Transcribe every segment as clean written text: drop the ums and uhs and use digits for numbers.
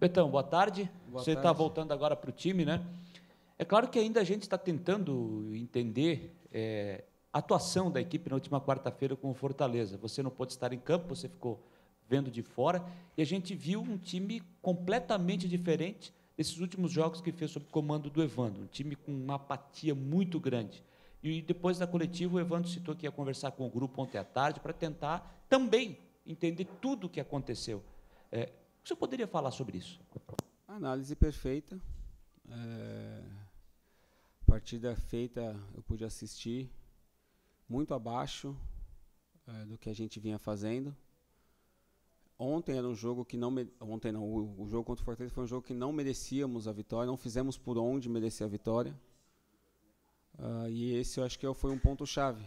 Betão, boa tarde. Boa Você está tarde. voltando agora para o time, né? É claro que ainda a gente está tentando entender a atuação da equipe na última quarta-feira com o Fortaleza. Você não pôde estar em campo, você ficou vendo de fora, e a gente viu um time completamente diferente desses últimos jogos que fez sob o comando do Evandro, um time com uma apatia muito grande. E depois da coletiva, o Evandro citou que ia conversar com o grupo ontem à tarde para tentar também entender tudo o que aconteceu. O senhor poderia falar sobre isso? Análise perfeita. Partida feita, eu pude assistir, muito abaixo do que a gente vinha fazendo. Ontem era um jogo que não... Ontem não, o jogo contra o Fortaleza foi um jogo que não merecíamos a vitória, não fizemos por onde merecer a vitória. E esse eu acho que foi um ponto-chave.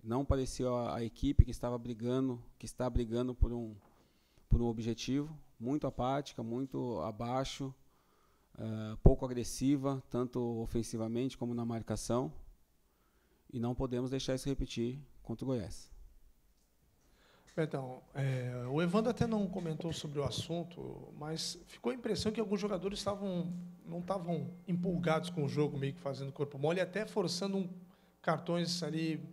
Não parecia a equipe que estava brigando, que está brigando por um objetivo, muito apática, muito abaixo, pouco agressiva, tanto ofensivamente como na marcação. E não podemos deixar isso repetir contra o Goiás. Então, o Evandro até não comentou sobre o assunto, mas ficou a impressão que alguns jogadores não estavam empolgados com o jogo, meio que fazendo corpo mole, até forçando cartões ali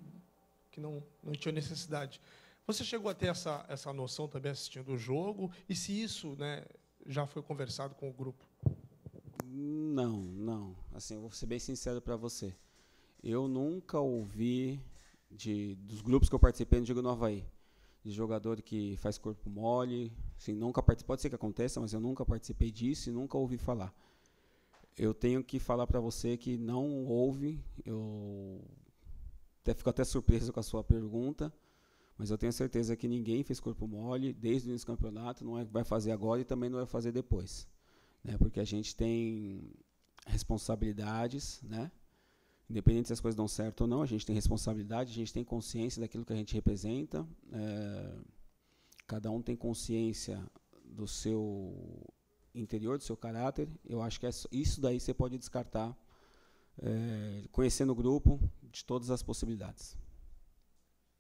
que não tinham necessidade. Você chegou a ter essa noção também assistindo o jogo? E se isso, né, já foi conversado com o grupo? Não. Assim, eu vou ser bem sincero para você. Eu nunca ouvi dos grupos que eu participei, não digo no Avaí, de jogador que faz corpo mole, assim, nunca participei, pode ser que aconteça, mas eu nunca participei disso e nunca ouvi falar. Eu tenho que falar para você que não houve, eu fico até surpreso com a sua pergunta, mas eu tenho certeza que ninguém fez corpo mole desde o início do campeonato, não vai fazer agora e também não vai fazer depois, né? Porque a gente tem responsabilidades, né? Independente se as coisas dão certo ou não, a gente tem responsabilidade, a gente tem consciência daquilo que a gente representa. Cada um tem consciência do seu interior, do seu caráter. Eu acho que isso daí você pode descartar, conhecendo o grupo, de todas as possibilidades.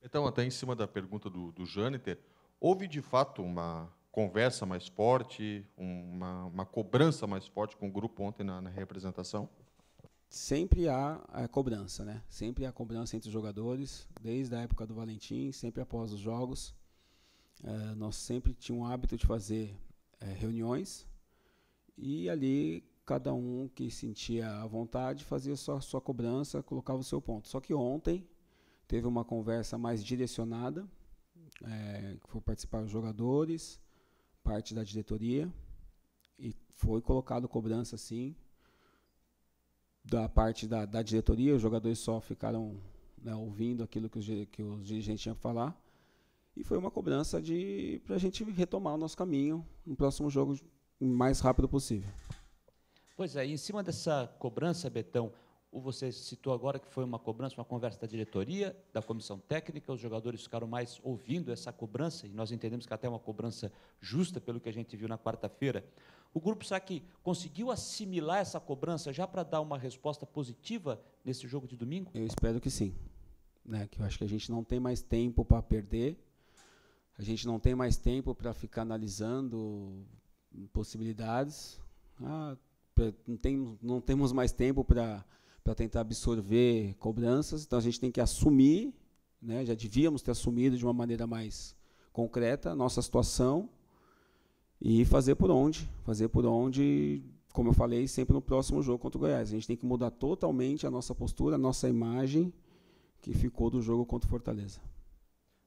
Então, até em cima da pergunta do Jâniter, houve de fato uma conversa mais forte, uma cobrança mais forte com o grupo ontem na representação? Sempre há a cobrança, né? Sempre há cobrança entre os jogadores, desde a época do Valentim, sempre após os jogos. Nós sempre tínhamos o hábito de fazer reuniões e ali cada um que sentia a vontade fazia sua cobrança, colocava o seu ponto. Só que ontem teve uma conversa mais direcionada, que foi participar os jogadores, parte da diretoria, e foi colocado cobrança, sim, da parte da diretoria. Os jogadores só ficaram, né, ouvindo aquilo que os dirigentes tinham que falar, e foi uma cobrança para a gente retomar o nosso caminho no próximo jogo o mais rápido possível. Pois é, e em cima dessa cobrança, Betão, você citou agora que foi uma cobrança, uma conversa da diretoria, da comissão técnica, os jogadores ficaram mais ouvindo essa cobrança, e nós entendemos que até é uma cobrança justa, pelo que a gente viu na quarta-feira. O grupo, será que conseguiu assimilar essa cobrança já para dar uma resposta positiva nesse jogo de domingo? Eu espero que sim, né? Que eu acho que a gente não tem mais tempo para perder, a gente não tem mais tempo para ficar analisando possibilidades, não temos mais tempo para tentar absorver cobranças, então a gente tem que assumir, né? Já devíamos ter assumido de uma maneira mais concreta a nossa situação e fazer por onde, como eu falei, sempre no próximo jogo contra o Goiás. A gente tem que mudar totalmente a nossa postura, a nossa imagem que ficou do jogo contra o Fortaleza.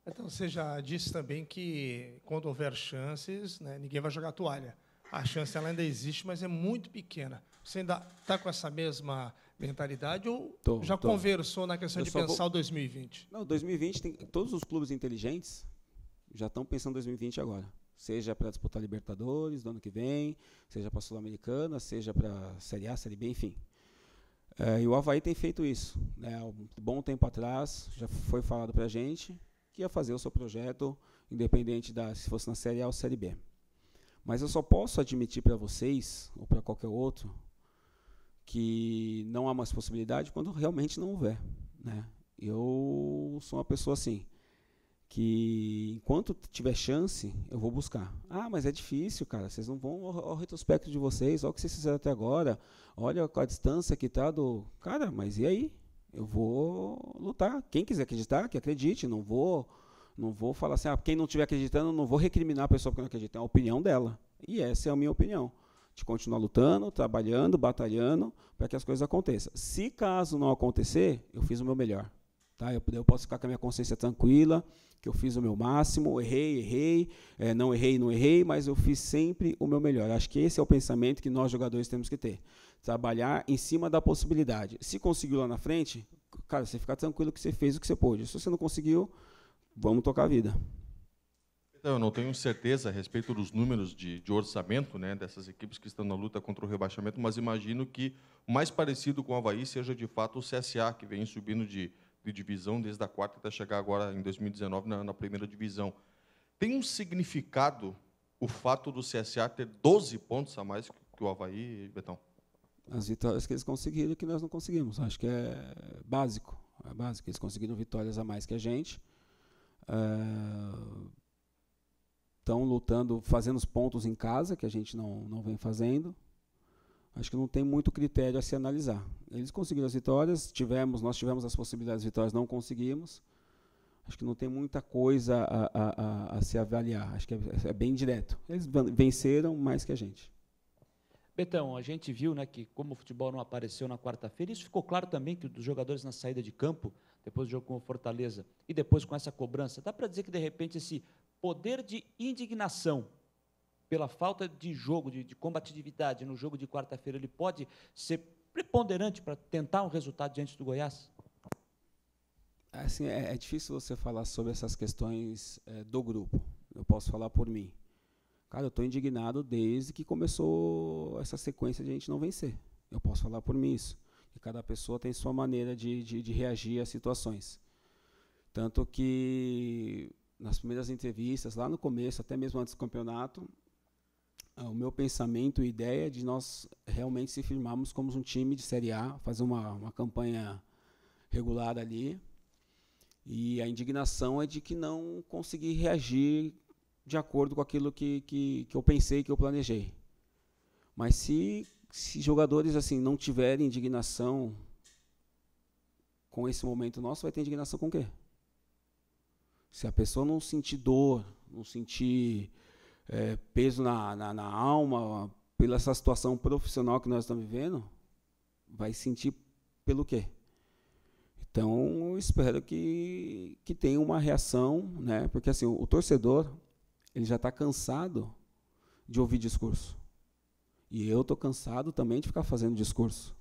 Então, você já disse também que, quando houver chances, né, ninguém vai jogar toalha. A chance ela ainda existe, mas é muito pequena. Você ainda está com essa mesma mentalidade ou já conversou na questão de pensar o 2020? Não, 2020, todos os clubes inteligentes já estão pensando em 2020 agora. Seja para disputar Libertadores do ano que vem, seja para a Sul-Americana, seja para a Série A, Série B, enfim. E o Avaí tem feito isso, né? Há um bom tempo atrás já foi falado para a gente que ia fazer o seu projeto, independente se fosse na Série A ou Série B. Mas eu só posso admitir para vocês, ou para qualquer outro, que não há mais possibilidade quando realmente não houver, né? Eu sou uma pessoa assim, que enquanto tiver chance, eu vou buscar. Ah, mas é difícil, cara, vocês não vão ao retrospecto de vocês, olha o que vocês fizeram até agora, olha a distância que está do... Cara, mas e aí? Eu vou lutar. Quem quiser acreditar, que acredite, não vou falar assim, quem não estiver acreditando, não vou recriminar a pessoa porque não acredita, é a opinião dela. E essa é a minha opinião. De continuar lutando, trabalhando, batalhando, para que as coisas aconteçam. Se caso não acontecer, eu fiz o meu melhor. Tá? Eu posso ficar com a minha consciência tranquila, que eu fiz o meu máximo, errei, não errei, mas eu fiz sempre o meu melhor. Acho que esse é o pensamento que nós jogadores temos que ter. Trabalhar em cima da possibilidade. Se conseguiu lá na frente, cara, você fica tranquilo que você fez o que você pôde. Se você não conseguiu, vamos tocar a vida. Eu não tenho certeza a respeito dos números de orçamento, né, dessas equipes que estão na luta contra o rebaixamento, mas imagino que o mais parecido com o Avaí seja, de fato, o CSA, que vem subindo de divisão desde a 4ª até chegar agora, em 2019, na 1ª divisão. Tem um significado o fato do CSA ter 12 pontos a mais que o Avaí, Betão? As vitórias que eles conseguiram que nós não conseguimos. Acho que é básico. É básico. Eles conseguiram vitórias a mais que a gente. Estão lutando, fazendo os pontos em casa, que a gente não vem fazendo. Acho que não tem muito critério a se analisar. Eles conseguiram as vitórias, nós tivemos as possibilidades de vitórias, não conseguimos. Acho que não tem muita coisa a se avaliar. Acho que é bem direto. Eles venceram mais que a gente. Betão, a gente viu, né, que como o futebol não apareceu na quarta-feira, isso ficou claro também que dos jogadores na saída de campo, depois do jogo com o Fortaleza, e depois com essa cobrança, dá para dizer que, de repente, esse poder de indignação pela falta de jogo, de combatividade no jogo de quarta-feira, ele pode ser preponderante para tentar um resultado diante do Goiás? Assim, é difícil você falar sobre essas questões do grupo. Eu posso falar por mim. Cara, eu estou indignado desde que começou essa sequência de a gente não vencer. Eu posso falar por mim isso. E cada pessoa tem sua maneira de reagir às situações. Tanto que, nas primeiras entrevistas, lá no começo, até mesmo antes do campeonato, o meu pensamento e ideia é de nós realmente se firmarmos como um time de Série A, fazer uma campanha regular ali. E a indignação é de que não consegui reagir de acordo com aquilo que eu pensei, que eu planejei. Mas se jogadores assim não tiverem indignação com esse momento nosso, vai ter indignação com o quê? Se a pessoa não sentir dor, não sentir peso na alma, pela essa situação profissional que nós estamos vivendo, vai sentir pelo quê? Então, eu espero que tenha uma reação, né? Porque assim, o torcedor ele já está cansado de ouvir discurso. E eu estou cansado também de ficar fazendo discurso.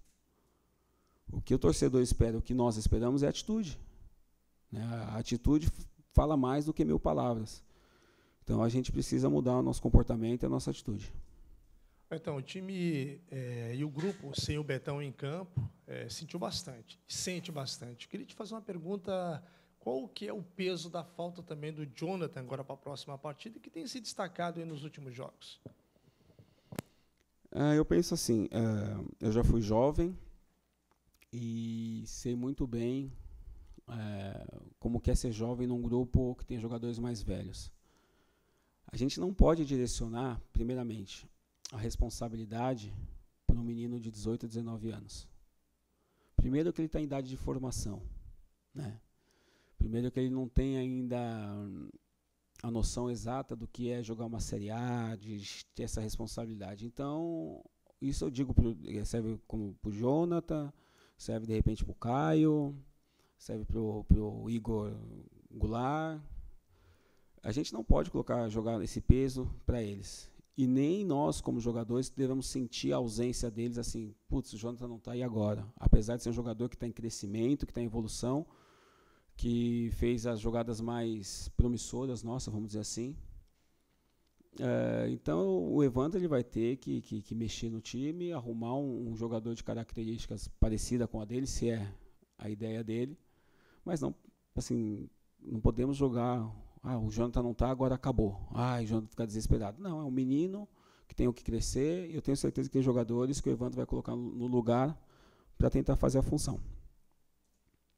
O que o torcedor espera, o que nós esperamos é atitude. Né? A atitude fala mais do que 1000 palavras. Então, a gente precisa mudar o nosso comportamento e a nossa atitude. Betão, o time e o grupo, sem o Betão em campo, sentiu bastante, sente bastante. Queria te fazer uma pergunta, qual que é o peso da falta também do Jonathan agora para a próxima partida, que tem se destacado aí nos últimos jogos? Eu penso assim, eu já fui jovem e sei muito bem como que é ser jovem num grupo que tem jogadores mais velhos. A gente não pode direcionar, primeiramente, a responsabilidade para um menino de 18 a 19 anos. Primeiro que ele está em idade de formação, né? Primeiro que ele não tem ainda a noção exata do que é jogar uma Série A, de ter essa responsabilidade. Então, isso eu digo, serve como para o Jonathan, serve de repente para o Caio, serve para o Igor Goulart. A gente não pode jogar esse peso para eles. E nem nós, como jogadores, devemos sentir a ausência deles assim, putz, o Jonathan não está aí agora. Apesar de ser um jogador que está em crescimento, que está em evolução, que fez as jogadas mais promissoras, nossa, vamos dizer assim. Então, o Evandro ele vai ter que mexer no time, arrumar um jogador de características parecidas com a dele, se é a ideia dele. Mas não, assim, não podemos jogar... o Jonathan não está, agora acabou. O Jonathan fica desesperado. Não, é um menino que tem o que crescer e eu tenho certeza que tem jogadores que o Evandro vai colocar no lugar para tentar fazer a função.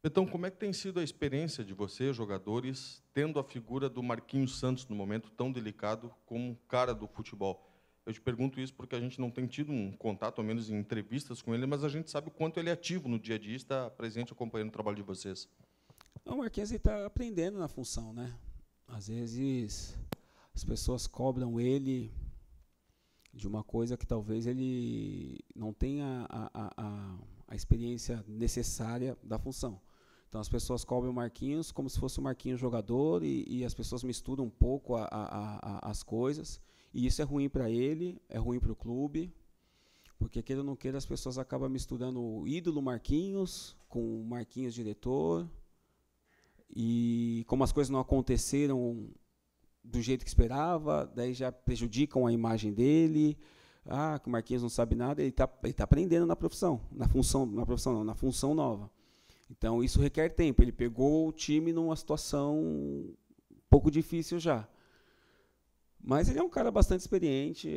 Então, como é que tem sido a experiência de vocês, jogadores, tendo a figura do Marquinhos Santos no momento tão delicado como cara do futebol? Eu te pergunto isso porque a gente não tem tido um contato, ao menos em entrevistas com ele, mas a gente sabe o quanto ele é ativo no dia a dia, está presente acompanhando o trabalho de vocês. O Marquinhos está aprendendo na função, né? Às vezes as pessoas cobram ele de uma coisa que talvez ele não tenha a experiência necessária da função. Então as pessoas cobram o Marquinhos como se fosse o Marquinhos jogador e as pessoas misturam um pouco as coisas. E isso é ruim para ele, é ruim para o clube, porque queira ou não queira as pessoas acabam misturando o ídolo Marquinhos com o Marquinhos diretor. E como as coisas não aconteceram do jeito que esperava, daí já prejudicam a imagem dele. Que o Marquinhos não sabe nada, ele tá aprendendo na profissão, na função nova. Então isso requer tempo. Ele pegou o time numa situação um pouco difícil já. Mas ele é um cara bastante experiente,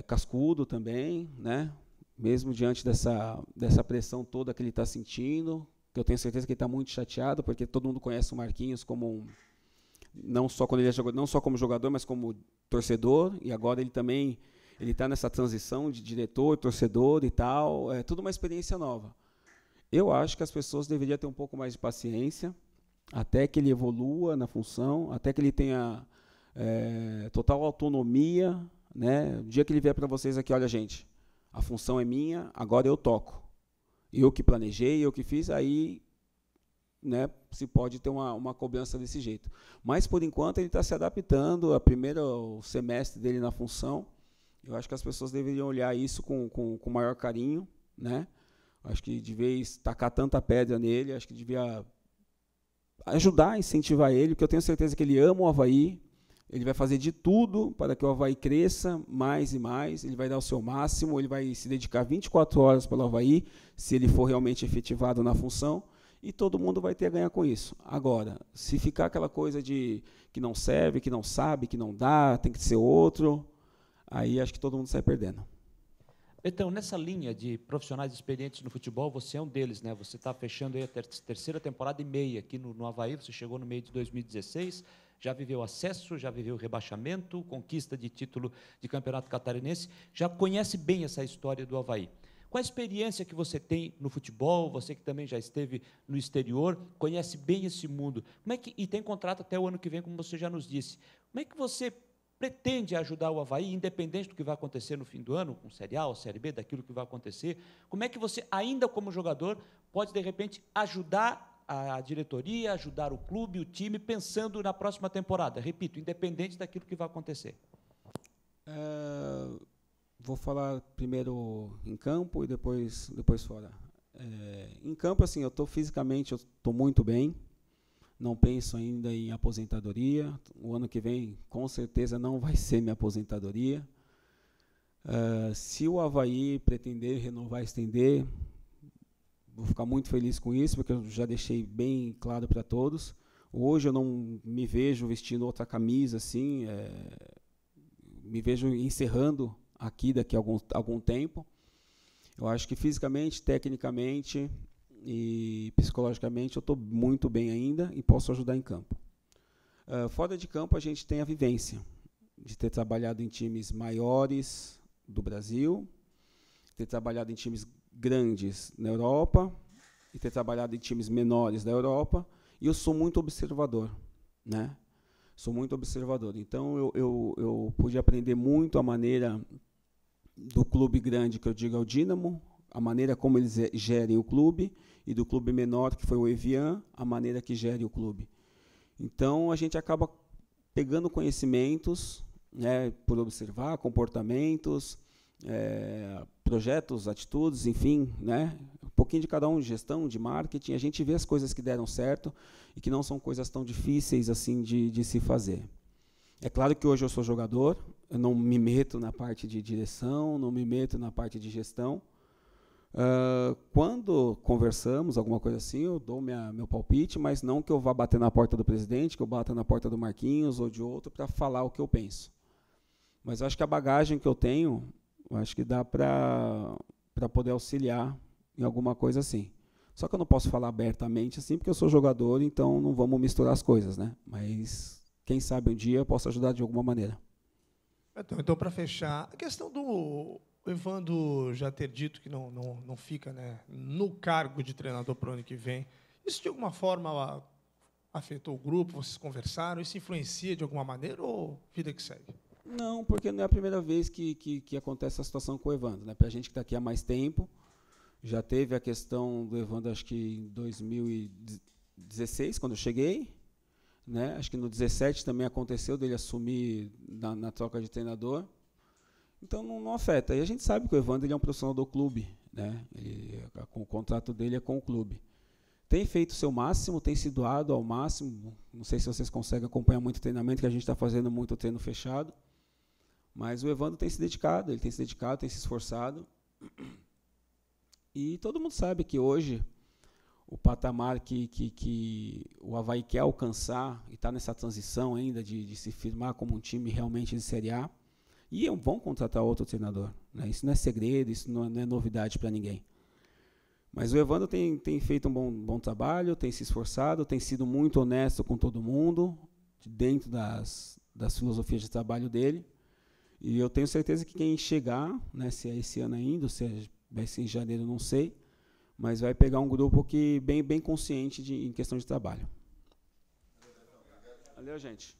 cascudo também, né? Mesmo diante dessa pressão toda que ele está sentindo, que eu tenho certeza que ele está muito chateado, porque todo mundo conhece o Marquinhos como não só quando ele é jogador, não só como jogador, mas como torcedor, e agora ele está nessa transição de diretor, torcedor e tal, é tudo uma experiência nova. Eu acho que as pessoas deveriam ter um pouco mais de paciência, até que ele evolua na função, até que ele tenha total autonomia, né? O dia que ele vier para vocês aqui, olha, gente, a função é minha, agora eu toco. Eu que planejei, eu que fiz, aí, né, se pode ter uma cobrança desse jeito. Mas, por enquanto, ele está se adaptando, o primeiro semestre dele na função. Eu acho que as pessoas deveriam olhar isso com maior carinho, né? Acho que de vez tacar tanta pedra nele, acho que devia ajudar, incentivar ele, porque eu tenho certeza que ele ama o Avaí, ele vai fazer de tudo para que o Avaí cresça mais e mais, ele vai dar o seu máximo, ele vai se dedicar 24 horas pelo Avaí, se ele for realmente efetivado na função, e todo mundo vai ter a ganhar com isso. Agora, se ficar aquela coisa de que não serve, que não sabe, que não dá, tem que ser outro, aí acho que todo mundo sai perdendo. Então, nessa linha de profissionais experientes no futebol, você é um deles, né? Você está fechando aí a terceira temporada e meia aqui no Avaí, você chegou no meio de 2016, já viveu acesso, já viveu rebaixamento, conquista de título de campeonato catarinense, já conhece bem essa história do Avaí. Qual a experiência que você tem no futebol, você que também já esteve no exterior, conhece bem esse mundo, e tem contrato até o ano que vem, como você já nos disse, como é que você pretende ajudar o Avaí, independente do que vai acontecer no fim do ano, com Série A ou Série B, daquilo que vai acontecer, como é que você, ainda como jogador, pode, de repente, ajudar a diretoria, ajudar o clube, o time, pensando na próxima temporada? Repito, independente daquilo que vai acontecer. Vou falar primeiro em campo e depois fora. Em campo, assim, fisicamente eu estou muito bem. Não penso ainda em aposentadoria. O ano que vem, com certeza, não vai ser minha aposentadoria. Se o Avaí pretender renovar, estender, vou ficar muito feliz com isso, porque eu já deixei bem claro para todos. Hoje eu não me vejo vestindo outra camisa, assim, me vejo encerrando aqui daqui a algum tempo. Eu acho que fisicamente, tecnicamente e psicologicamente eu estou muito bem ainda e posso ajudar em campo. Fora de campo, a gente tem a vivência de ter trabalhado em times maiores do Brasil, ter trabalhado em times grandes na Europa e ter trabalhado em times menores da Europa, e eu sou muito observador, né? Sou muito observador. Então, eu pude aprender muito a maneira do clube grande, que eu digo é o Dínamo, a maneira como eles gerem o clube, e do clube menor, que foi o Evian, a maneira que gere o clube. Então, a gente acaba pegando conhecimentos, né, por observar comportamentos, projetos, atitudes, enfim, né, um pouquinho de cada um, gestão, de marketing, a gente vê as coisas que deram certo e que não são coisas tão difíceis assim de se fazer. É claro que hoje eu sou jogador, eu não me meto na parte de direção, não me meto na parte de gestão. Quando conversamos, alguma coisa assim, eu dou meu palpite, mas não que eu vá bater na porta do presidente, que eu bata na porta do Marquinhos ou de outro para falar o que eu penso. Mas eu acho que a bagagem que eu tenho, eu acho que dá para poder auxiliar em alguma coisa assim. Só que eu não posso falar abertamente assim, porque eu sou jogador, então não vamos misturar as coisas, né? Mas quem sabe um dia eu posso ajudar de alguma maneira. Então para fechar, a questão do Evandro já ter dito que não fica, né, no cargo de treinador para o ano que vem, isso de alguma forma afetou o grupo? Vocês conversaram? Isso influencia de alguma maneira ou vida que segue? Não, porque não é a primeira vez que acontece essa situação com o Evandro, né? Para a gente que está aqui há mais tempo, já teve a questão do Evandro, acho que em 2016, quando eu cheguei, né? Acho que no 17 também aconteceu dele assumir na troca de treinador. Então não afeta. E a gente sabe que o Evandro ele é um profissional do clube, né? O contrato dele é com o clube. Tem feito o seu máximo, tem se doado ao máximo. Não sei se vocês conseguem acompanhar muito o treinamento, que a gente está fazendo muito treino fechado. Mas o Evandro tem se dedicado, ele tem se dedicado, tem se esforçado. E todo mundo sabe que hoje o patamar que o Avaí quer alcançar, e está nessa transição ainda de se firmar como um time realmente de Série A, e vão contratar outro treinador, né? Isso não é segredo, isso não é novidade para ninguém. Mas o Evandro tem feito um bom trabalho, tem se esforçado, tem sido muito honesto com todo mundo, dentro das filosofias de trabalho dele. E eu tenho certeza que quem chegar, né, se é esse ano ainda, se vai ser em janeiro, não sei, mas vai pegar um grupo que bem consciente em questão de trabalho. Valeu, gente.